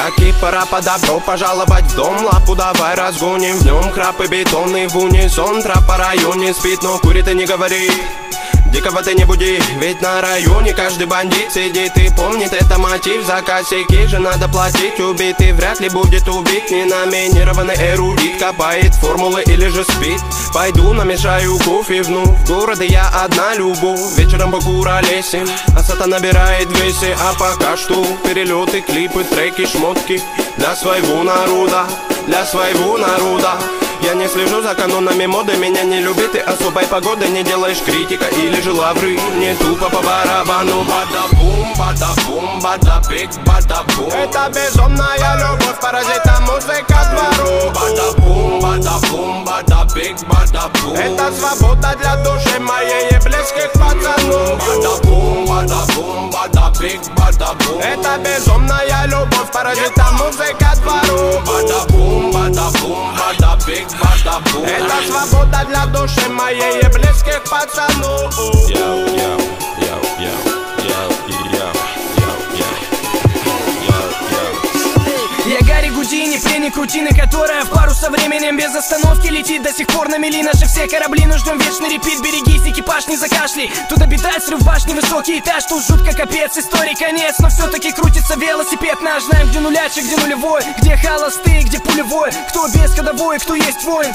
пустяки, пора по добро пожаловать в дом. Лапу давай разгоним, в нем храпы бетонный в унисон. Трап по районе спит, но курит и не говорит. Дикого ты не буди, ведь на районе каждый бандит сидит и помнит это мотив. За косяки же надо платить, убитый вряд ли будет убит. Ненаминированный эрудит копает формулы или же спит. Пойду намешаю кофе в городе я одна любу. Вечером покуролесим, а сата набирает весе. А пока что перелеты, клипы, треки, шмотки для своего народа, для своего народа. Я не слежу за канонами моды, меня не любит и особой погоды. Не делаешь критика или же лавры, не тупо по барабану. Бада-бум, бада-бум, бада-бик, бада-бум. Это безумная любовь, паразита музыка двору. Бада-бум, бада-бум, бада-бик, бада-бум. Это свобода для души моей и близких пацанов. Бада-бум, бада-бум, бада-бик, бада-бум. Это безумная любовь, паразита музыка двору. Бада-бум, бада-бум, бада-бик, бада-бум. Это свобода для души моей и близких пацанов. Я Гарри Гудини, пленник рутины, которая в пару со временем без остановки летит. До сих пор на мели наши все корабли, но ждем вечный репит. Берегись, экипаж, не закашляй. Тут обитает срыв башни, высокий этаж. Тут жутко капец, истории конец. Но все-таки крутится велосипед наш. Знаем, где нулячек, где нулевой, где холостые, где пулевой. Кто без ходовой, кто есть воин,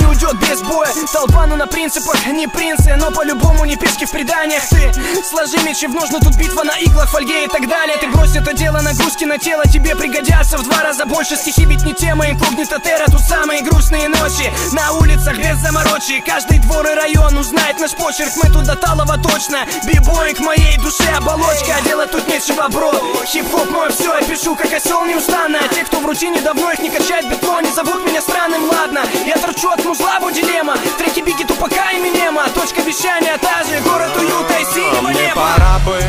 не уйдет без боя. Толпа, ну на принципах, не принцы, но по-любому не пешки в преданиях. Ты сложи мечи в ножны, тут битва на иглах, фольге и так далее. Ты брось это дело, нагрузки на тело тебе пригодятся в 2 раза больше. Стихи ведь не тема, инкогнито терра. Тут самые грустные ночи на улицах без заморочи. Каждый двор и район узнает наш почерк. Мы тут до талого точно. Бибой к моей душе оболочка. Делать тут нечего, бро. Хип-хоп мой все, я пишу как осел неустанно. Те, кто в рутине давно, их не качает бетло. Не зовут меня странным, ладно. Я торчу от музла, вот дилемма. Треки Бигги, Тупака и Минема. Точка вещания та же, город уюта и синего неба. Пора бы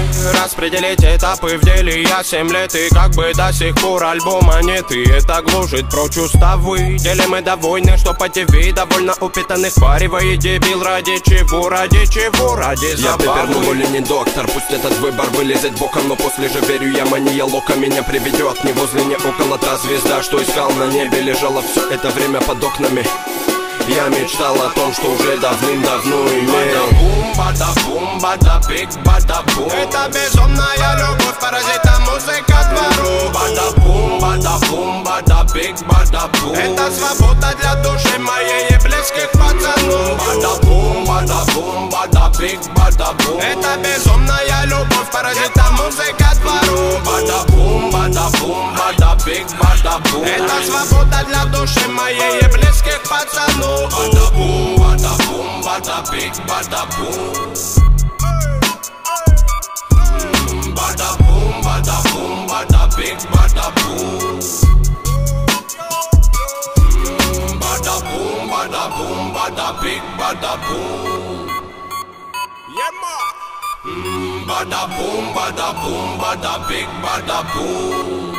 распределить этапы в деле. Я 7 лет и как бы до сих пор альбома нет. И это гложет прочь уставы. Делим мы довольны, что по ТВ довольно упитанных паривает дебил. Ради чего, ради чего, ради забавы. Я пепер, но не доктор. Пусть этот выбор вылезет боком, но после же верю я мания лока меня приведет. Не возле, не около та звезда, что искал на небе. Лежала все это время под окнами. Я мечтал о том, что уже давным-давно имел. Бада-бум, бада-бум, бада-бик, бада-бум. Это безумная любовь, паразита музыка двору. Бада-бум, бада-бум, бада-бик, бада-бум. Это свобода для души моей и близких пацанов. Бада-бум, бада-бум, бада-бик, бада-бум. Это безумная любовь, паразита музыка двору. Бада-бум, бада-бум, бада-бик, бада-бум. Это свобода для души моей и близких пацанов. Bada-boom, bada-boom, bada-big, bada-boom. Bada-boom, bada-boom, bada-big, bada-boom. Bada-boom, bada-boom, bada-big, bada-boom. Yeah, ma. Bada-boom, bada-boom, bada-big, bada-boom.